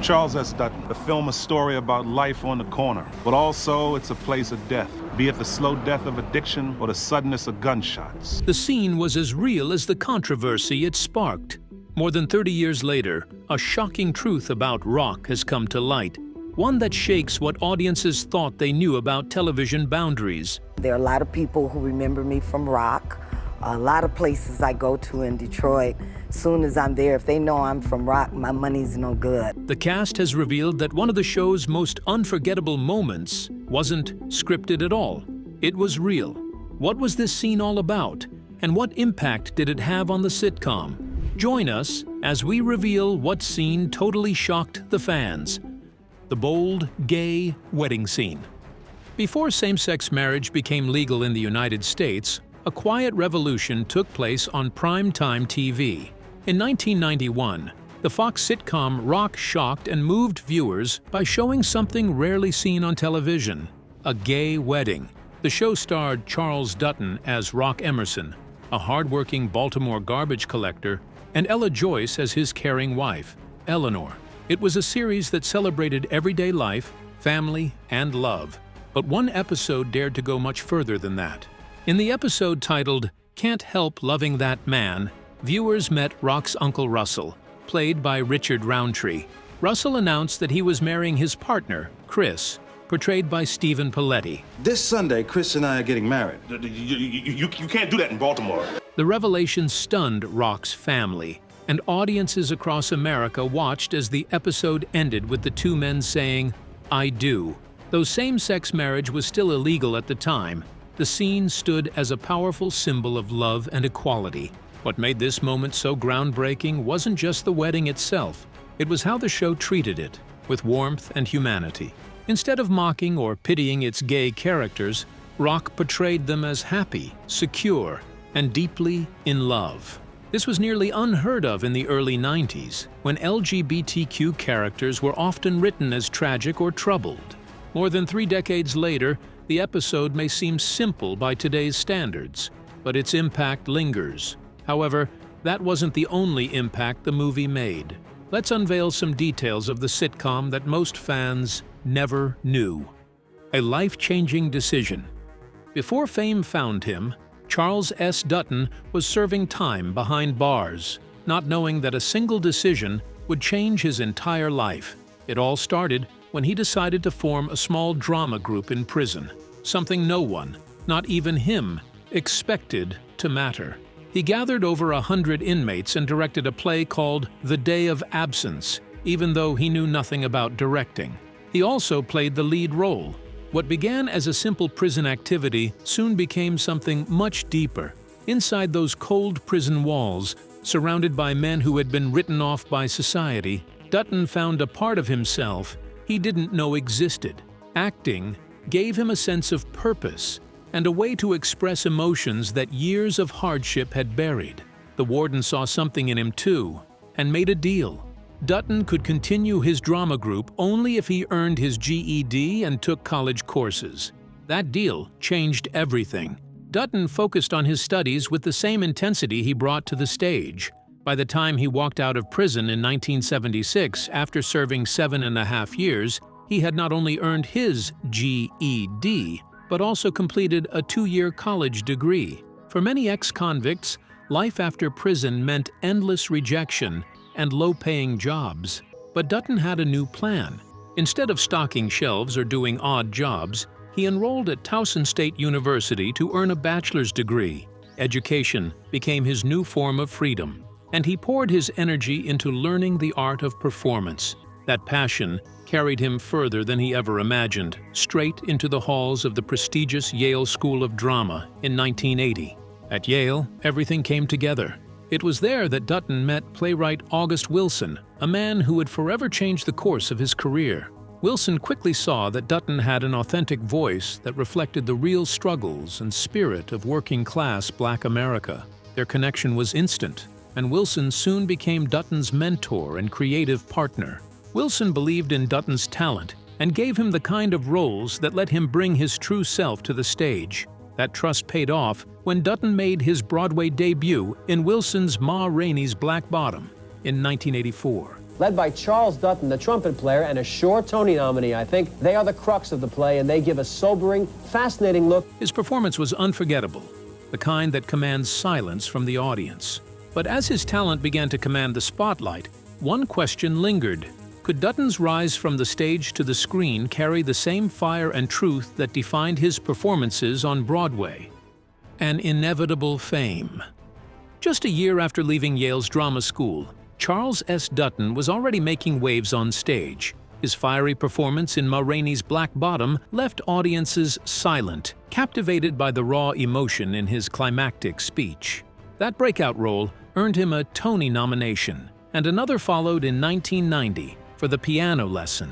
I'm Charles S. Dutton. The film a story about life on the corner, but also it's a place of death, be it the slow death of addiction or the suddenness of gunshots. The scene was as real as the controversy it sparked. More than 30 years later, a shocking truth about rock has come to light, one that shakes what audiences thought they knew about television boundaries. There are a lot of people who remember me from rock. A lot of places I go to in Detroit, soon as I'm there, if they know I'm from rock, my money's no good. The cast has revealed that one of the show's most unforgettable moments wasn't scripted at all. It was real. What was this scene all about? And what impact did it have on the sitcom? Join us as we reveal what scene totally shocked the fans. The bold, gay wedding scene. Before same-sex marriage became legal in the United States, a quiet revolution took place on prime-time TV. In 1991, the Fox sitcom Rock shocked and moved viewers by showing something rarely seen on television: a gay wedding. The show starred Charles Dutton as Rock Emerson, a hard-working Baltimore garbage collector, and Ella Joyce as his caring wife, Eleanor. It was a series that celebrated everyday life, family, and love. But one episode dared to go much further than that. In the episode titled "Can't Help Loving That Man," viewers met Rock's Uncle Russell, played by Richard Roundtree. Russell announced that he was marrying his partner, Chris, portrayed by Stephen Paletti. This Sunday, Chris and I are getting married. You can't do that in Baltimore. The revelation stunned Rock's family, and audiences across America watched as the episode ended with the two men saying, "I do." Though same-sex marriage was still illegal at the time, the scene stood as a powerful symbol of love and equality. What made this moment so groundbreaking wasn't just the wedding itself, it was how the show treated it, with warmth and humanity. Instead of mocking or pitying its gay characters, Rock portrayed them as happy, secure, and deeply in love. This was nearly unheard of in the early 90s, when LGBTQ characters were often written as tragic or troubled. More than 3 decades later, the episode may seem simple by today's standards, but its impact lingers. However, that wasn't the only impact the movie made. Let's unveil some details of the sitcom that most fans never knew. A life-changing decision. Before fame found him, Charles S. Dutton was serving time behind bars, not knowing that a single decision would change his entire life. It all started when he decided to form a small drama group in prison, something no one, not even him, expected to matter. He gathered over 100 inmates and directed a play called The Day of Absence, even though he knew nothing about directing. He also played the lead role. What began as a simple prison activity soon became something much deeper. Inside those cold prison walls, surrounded by men who had been written off by society, Dutton found a part of himself he didn't know existed. Acting gave him a sense of purpose and a way to express emotions that years of hardship had buried. The warden saw something in him too, and made a deal. Dutton could continue his drama group only if he earned his GED and took college courses. That deal changed everything. Dutton focused on his studies with the same intensity he brought to the stage. By the time he walked out of prison in 1976, after serving 7.5 years, he had not only earned his GED, but also completed a 2-year college degree. For many ex-convicts, life after prison meant endless rejection and low-paying jobs. But Dutton had a new plan. Instead of stocking shelves or doing odd jobs, he enrolled at Towson State University to earn a bachelor's degree. Education became his new form of freedom, and he poured his energy into learning the art of performance. That passion carried him further than he ever imagined, straight into the halls of the prestigious Yale School of Drama in 1980. At Yale, everything came together. It was there that Dutton met playwright August Wilson, a man who would forever change the course of his career. Wilson quickly saw that Dutton had an authentic voice that reflected the real struggles and spirit of working-class Black America. Their connection was instant, and Wilson soon became Dutton's mentor and creative partner. Wilson believed in Dutton's talent and gave him the kind of roles that let him bring his true self to the stage. That trust paid off when Dutton made his Broadway debut in Wilson's Ma Rainey's Black Bottom in 1984. led by Charles Dutton, the trumpet player, and a Shore Tony nominee, I think. They are the crux of the play, and they give a sobering, fascinating look. His performance was unforgettable, the kind that commands silence from the audience. But as his talent began to command the spotlight, one question lingered. Could Dutton's rise from the stage to the screen carry the same fire and truth that defined his performances on Broadway? An inevitable fame. Just a year after leaving Yale's drama school, Charles S. Dutton was already making waves on stage. His fiery performance in Ma Rainey's Black Bottom left audiences silent, captivated by the raw emotion in his climactic speech. That breakout role earned him a Tony nomination, and another followed in 1990 for The Piano Lesson.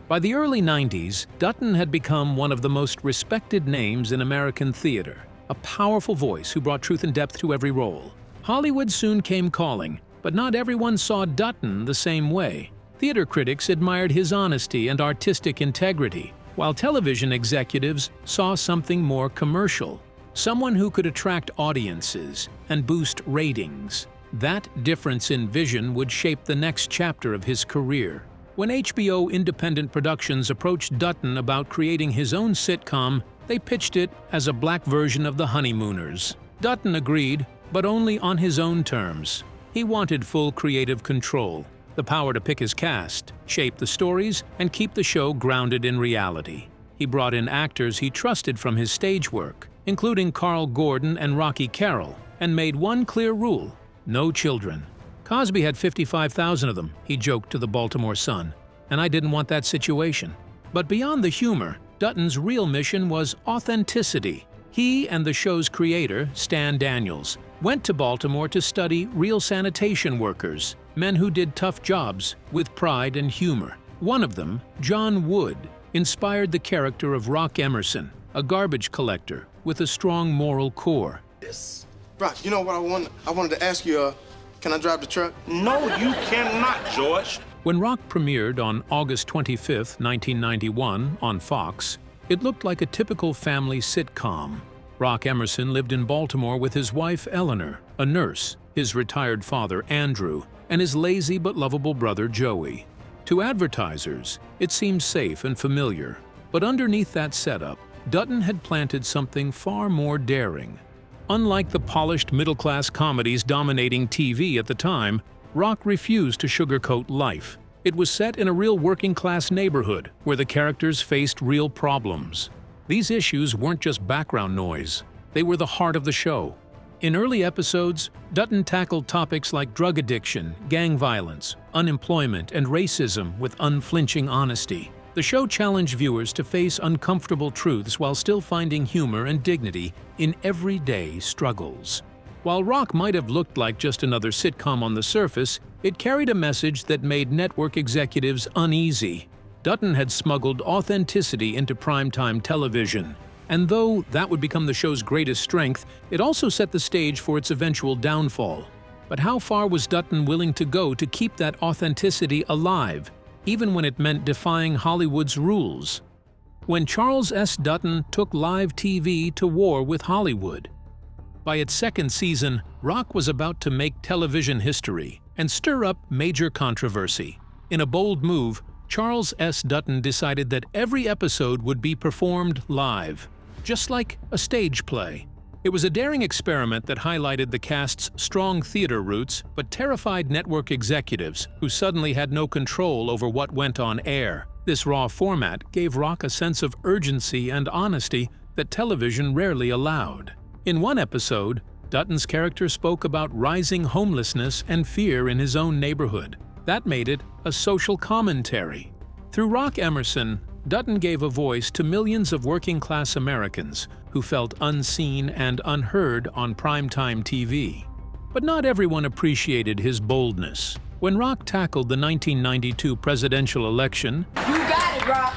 By the early 90s, Dutton had become one of the most respected names in American theater, a powerful voice who brought truth and depth to every role. Hollywood soon came calling, but not everyone saw Dutton the same way. Theater critics admired his honesty and artistic integrity, while television executives saw something more commercial, someone who could attract audiences and boost ratings. That difference in vision would shape the next chapter of his career. When HBO Independent Productions approached Dutton about creating his own sitcom, they pitched it as a black version of The Honeymooners. Dutton agreed, but only on his own terms. He wanted full creative control, the power to pick his cast, shape the stories, and keep the show grounded in reality. He brought in actors he trusted from his stage work, including Carl Gordon and Rocky Carroll, and made one clear rule: no children. Cosby had 55,000 of them, he joked to the Baltimore Sun, and I didn't want that situation. But beyond the humor, Dutton's real mission was authenticity. He and the show's creator, Stan Daniels, went to Baltimore to study real sanitation workers, men who did tough jobs with pride and humor. One of them, John Wood, inspired the character of Rock Emerson, a garbage collector with a strong moral core. Yes. Rock, you know what I wanted to ask you, can I drive the truck? No, you cannot, George. When Rock premiered on August 25, 1991, on Fox, it looked like a typical family sitcom. Rock Emerson lived in Baltimore with his wife Eleanor, a nurse, his retired father Andrew, and his lazy but lovable brother Joey. To advertisers, it seemed safe and familiar, but underneath that setup, Dutton had planted something far more daring. Unlike the polished middle-class comedies dominating TV at the time, Rock refused to sugarcoat life. It was set in a real working-class neighborhood where the characters faced real problems. These issues weren't just background noise, they were the heart of the show. In early episodes, Dutton tackled topics like drug addiction, gang violence, unemployment, and racism with unflinching honesty. The show challenged viewers to face uncomfortable truths while still finding humor and dignity in everyday struggles. While Rock might have looked like just another sitcom on the surface, it carried a message that made network executives uneasy. Dutton had smuggled authenticity into primetime television, and though that would become the show's greatest strength, it also set the stage for its eventual downfall. But how far was Dutton willing to go to keep that authenticity alive, even when it meant defying Hollywood's rules? When Charles S. Dutton took live TV to war with Hollywood. By its second season, Rock was about to make television history and stir up major controversy. In a bold move, Charles S. Dutton decided that every episode would be performed live, just like a stage play. It was a daring experiment that highlighted the cast's strong theater roots, but terrified network executives who suddenly had no control over what went on air. This raw format gave Rock a sense of urgency and honesty that television rarely allowed. In one episode, Dutton's character spoke about rising homelessness and fear in his own neighborhood. That made it a social commentary. Through Rock Emerson, Dutton gave a voice to millions of working-class Americans who felt unseen and unheard on primetime TV. But not everyone appreciated his boldness. When Rock tackled the 1992 presidential election, You got it, Rock.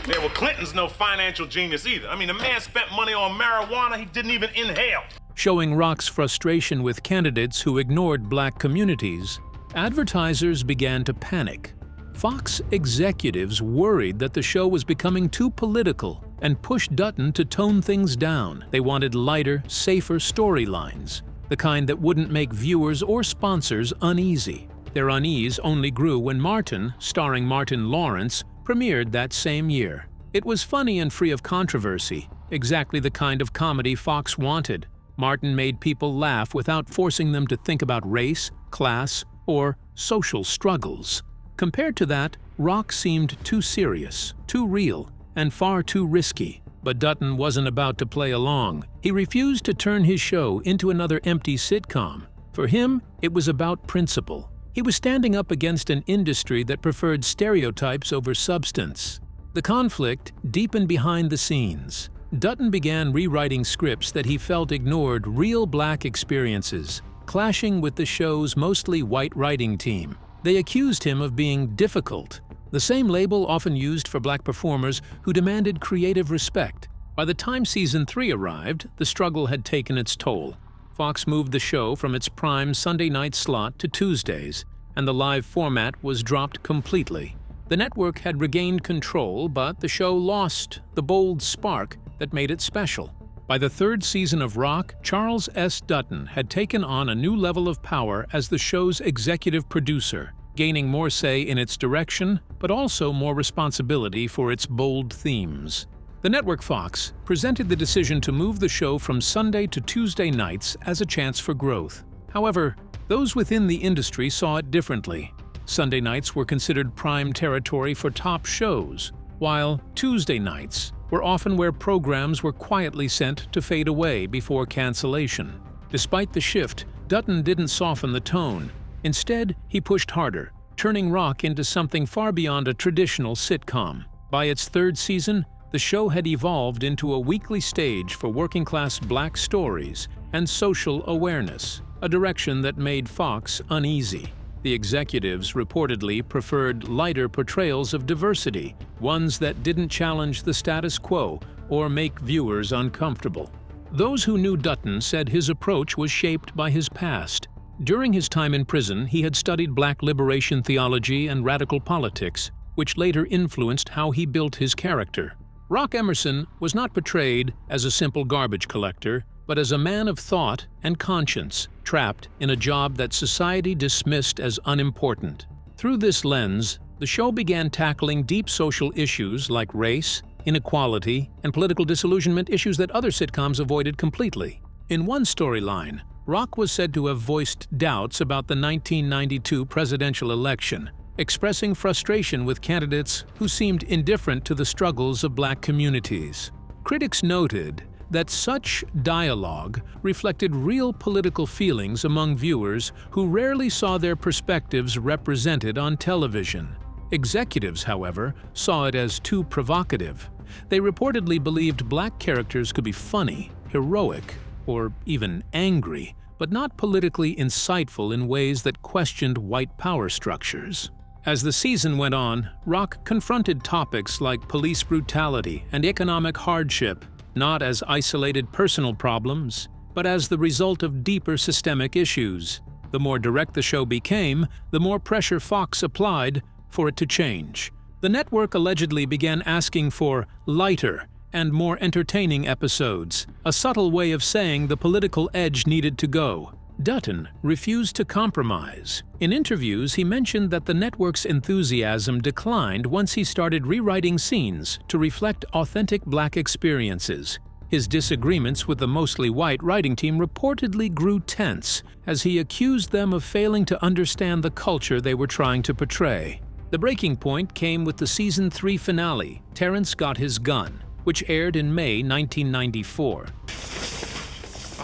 Yeah, well, Clinton's no financial genius either. I mean, the man spent money on marijuana he didn't even inhale. showing Rock's frustration with candidates who ignored black communities, advertisers began to panic. Fox executives worried that the show was becoming too political and pushed Dutton to tone things down. They wanted lighter, safer storylines, the kind that wouldn't make viewers or sponsors uneasy. Their unease only grew when Martin, starring Martin Lawrence, premiered that same year. It was funny and free of controversy, exactly the kind of comedy Fox wanted. Martin made people laugh without forcing them to think about race, class, or social struggles. Compared to that, Rock seemed too serious, too real, and far too risky. But Dutton wasn't about to play along. He refused to turn his show into another empty sitcom. For him, it was about principle. He was standing up against an industry that preferred stereotypes over substance. The conflict deepened behind the scenes. Dutton began rewriting scripts that he felt ignored real black experiences, clashing with the show's mostly white writing team. They accused him of being difficult, the same label often used for black performers who demanded creative respect. By the time season 3 arrived, the struggle had taken its toll. Fox moved the show from its prime Sunday night slot to Tuesdays, and the live format was dropped completely. The network had regained control, but the show lost the bold spark that made it special. By the third season of Rock, Charles S. Dutton had taken on a new level of power as the show's executive producer, gaining more say in its direction, but also more responsibility for its bold themes. The network Fox presented the decision to move the show from Sunday to Tuesday nights as a chance for growth. However, those within the industry saw it differently. Sunday nights were considered prime territory for top shows, while Tuesday nights were often where programs were quietly sent to fade away before cancellation. Despite the shift, Dutton didn't soften the tone. Instead, he pushed harder, turning Rock into something far beyond a traditional sitcom. By its third season, the show had evolved into a weekly stage for working-class black stories and social awareness, a direction that made Fox uneasy. The executives reportedly preferred lighter portrayals of diversity, ones that didn't challenge the status quo or make viewers uncomfortable. Those who knew Dutton said his approach was shaped by his past. During his time in prison, he had studied black liberation theology and radical politics, which later influenced how he built his character. Rock Emerson was not portrayed as a simple garbage collector, but as a man of thought and conscience, trapped in a job that society dismissed as unimportant. Through this lens, the show began tackling deep social issues like race, inequality, and political disillusionment, issues that other sitcoms avoided completely. In one storyline, Rock was said to have voiced doubts about the 1992 presidential election, expressing frustration with candidates who seemed indifferent to the struggles of black communities. Critics noted that such dialogue reflected real political feelings among viewers who rarely saw their perspectives represented on television. Executives, however, saw it as too provocative. They reportedly believed black characters could be funny, heroic, or even angry, but not politically insightful in ways that questioned white power structures. As the season went on, Rock confronted topics like police brutality and economic hardship, not as isolated personal problems, but as the result of deeper systemic issues. The more direct the show became, the more pressure Fox applied for it to change. The network allegedly began asking for lighter and more entertaining episodes, a subtle way of saying the political edge needed to go. Dutton refused to compromise. In interviews, he mentioned that the network's enthusiasm declined once he started rewriting scenes to reflect authentic black experiences. His disagreements with the mostly white writing team reportedly grew tense as he accused them of failing to understand the culture they were trying to portray. The breaking point came with the season 3 finale, Terrence Got His Gun, which aired in May 1994.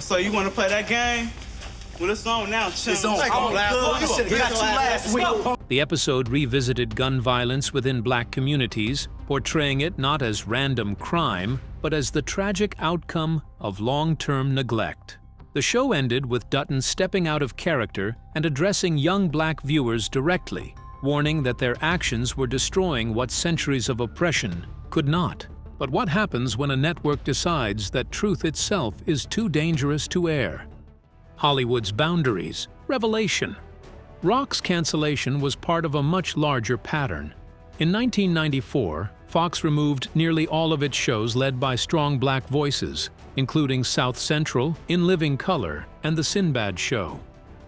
So you want to play that game? Well, it's on now, chum. It's on. The episode revisited gun violence within black communities, portraying it not as random crime, but as the tragic outcome of long-term neglect. The show ended with Dutton stepping out of character and addressing young black viewers directly, warning that their actions were destroying what centuries of oppression could not. But what happens when a network decides that truth itself is too dangerous to air? Hollywood's boundaries, revelation. Rock's cancellation was part of a much larger pattern. In 1994, Fox removed nearly all of its shows led by strong black voices, including South Central, In Living Color, and The Sinbad Show.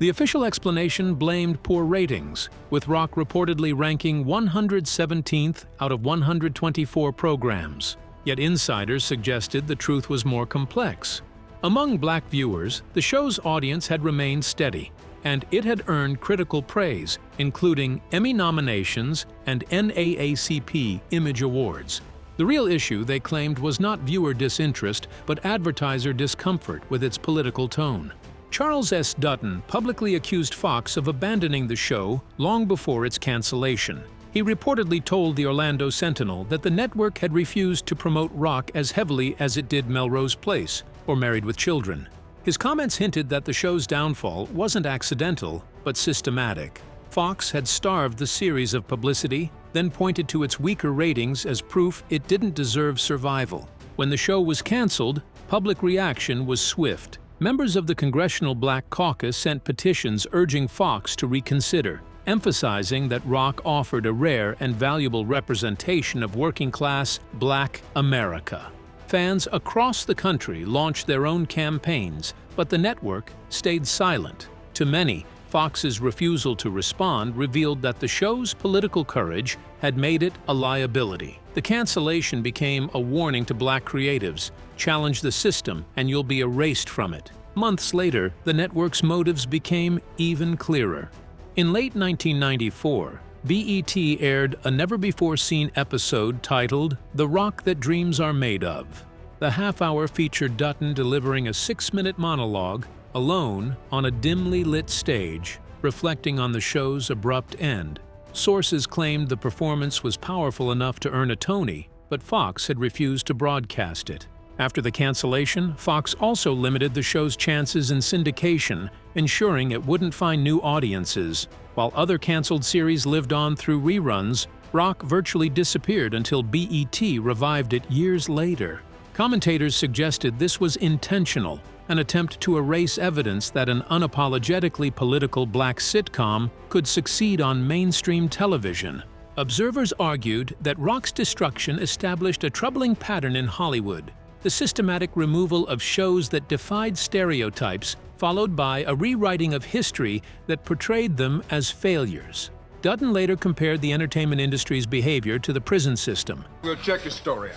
The official explanation blamed poor ratings, with Rock reportedly ranking 117th out of 124 programs. Yet insiders suggested the truth was more complex. Among black viewers, the show's audience had remained steady, and it had earned critical praise, including Emmy nominations and NAACP Image Awards. The real issue, they claimed, was not viewer disinterest, but advertiser discomfort with its political tone. Charles S. Dutton publicly accused Fox of abandoning the show long before its cancellation. He reportedly told the Orlando Sentinel that the network had refused to promote Rock as heavily as it did Melrose Place or Married with Children. His comments hinted that the show's downfall wasn't accidental, but systematic. Fox had starved the series of publicity, then pointed to its weaker ratings as proof it didn't deserve survival. When the show was canceled, public reaction was swift. Members of the Congressional Black Caucus sent petitions urging Fox to reconsider, emphasizing that Rock offered a rare and valuable representation of working-class Black America. Fans across the country launched their own campaigns, but the network stayed silent. To many, Fox's refusal to respond revealed that the show's political courage had made it a liability. The cancellation became a warning to black creatives: challenge the system and you'll be erased from it. Months later, the network's motives became even clearer. In late 1994, BET aired a never-before-seen episode titled "The Rock That Dreams Are Made Of." The half-hour featured Dutton delivering a 6-minute monologue, alone on a dimly lit stage, reflecting on the show's abrupt end. Sources claimed the performance was powerful enough to earn a Tony, but Fox had refused to broadcast it. After the cancellation, Fox also limited the show's chances in syndication, ensuring it wouldn't find new audiences. While other canceled series lived on through reruns, Rock virtually disappeared until BET revived it years later. Commentators suggested this was intentional, an attempt to erase evidence that an unapologetically political black sitcom could succeed on mainstream television. Observers argued that Rock's destruction established a troubling pattern in Hollywood: the systematic removal of shows that defied stereotypes, followed by a rewriting of history that portrayed them as failures. Dutton later compared the entertainment industry's behavior to the prison system. We'll check your story out.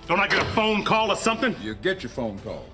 Don't I get a phone call or something? You'll get your phone call.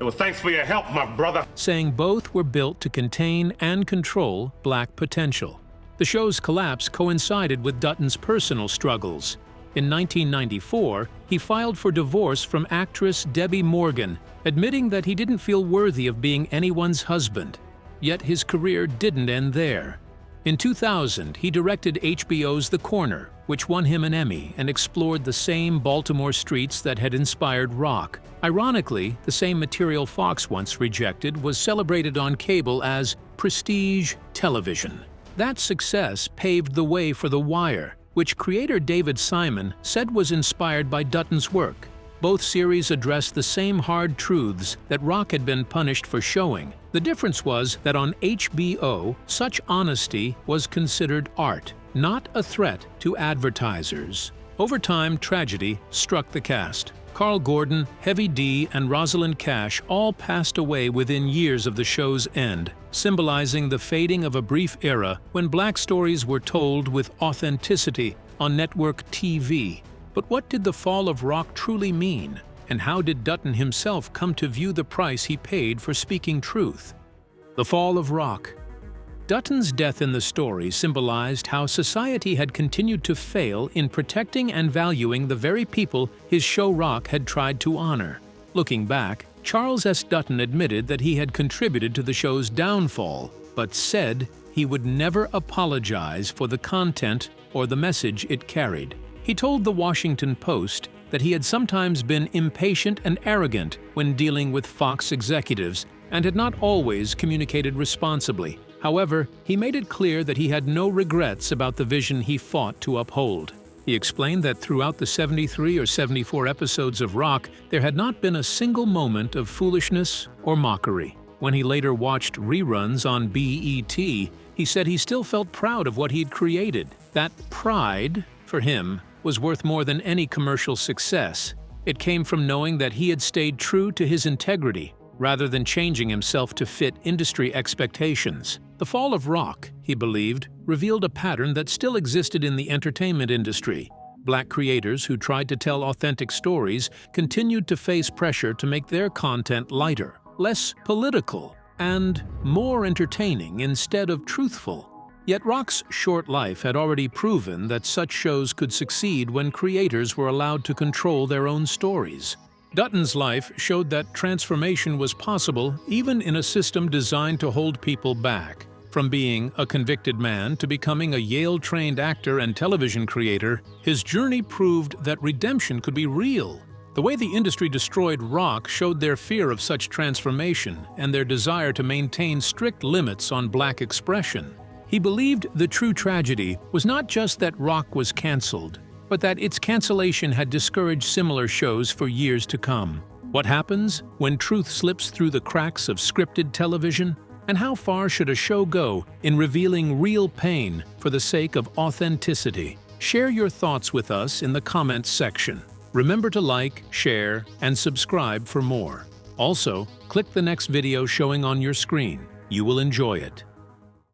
Well, thanks for your help, my brother. Saying both were built to contain and control black potential. The show's collapse coincided with Dutton's personal struggles. In 1994, he filed for divorce from actress Debbie Morgan, admitting that he didn't feel worthy of being anyone's husband. Yet his career didn't end there. In 2000, he directed HBO's The Corner, which won him an Emmy and explored the same Baltimore streets that had inspired Rock. Ironically, the same material Fox once rejected was celebrated on cable as prestige television. That success paved the way for The Wire, which creator David Simon said was inspired by Dutton's work. Both series addressed the same hard truths that Rock had been punished for showing. The difference was that on HBO, such honesty was considered art, not a threat to advertisers. Over time, tragedy struck the cast. Carl Gordon, Heavy D, and Rosalind Cash all passed away within years of the show's end, symbolizing the fading of a brief era when black stories were told with authenticity on network TV. But what did the fall of Rock truly mean? And how did Dutton himself come to view the price he paid for speaking truth? The fall of Rock. Dutton's death in the story symbolized how society had continued to fail in protecting and valuing the very people his show Rock had tried to honor. Looking back, Charles S. Dutton admitted that he had contributed to the show's downfall, but said he would never apologize for the content or the message it carried. He told the Washington Post that he had sometimes been impatient and arrogant when dealing with Fox executives and had not always communicated responsibly. However, he made it clear that he had no regrets about the vision he fought to uphold. He explained that throughout the 73 or 74 episodes of Rock, there had not been a single moment of foolishness or mockery. When he later watched reruns on BET, he said he still felt proud of what he had created. That pride, for him, was worth more than any commercial success. It came from knowing that he had stayed true to his integrity, rather than changing himself to fit industry expectations. The fall of rock, he believed, revealed a pattern that still existed in the entertainment industry. Black creators who tried to tell authentic stories continued to face pressure to make their content lighter, less political, and more entertaining instead of truthful. Yet rock's short life had already proven that such shows could succeed when creators were allowed to control their own stories. Dutton's life showed that transformation was possible even in a system designed to hold people back. From being a convicted man to becoming a Yale-trained actor and television creator, his journey proved that redemption could be real. The way the industry destroyed rock showed their fear of such transformation and their desire to maintain strict limits on black expression. He believed the true tragedy was not just that rock was canceled, but that its cancellation had discouraged similar shows for years to come. What happens when truth slips through the cracks of scripted television? And how far should a show go in revealing real pain for the sake of authenticity? Share your thoughts with us in the comments section. Remember to like, share, and subscribe for more. Also, click the next video showing on your screen. You will enjoy it.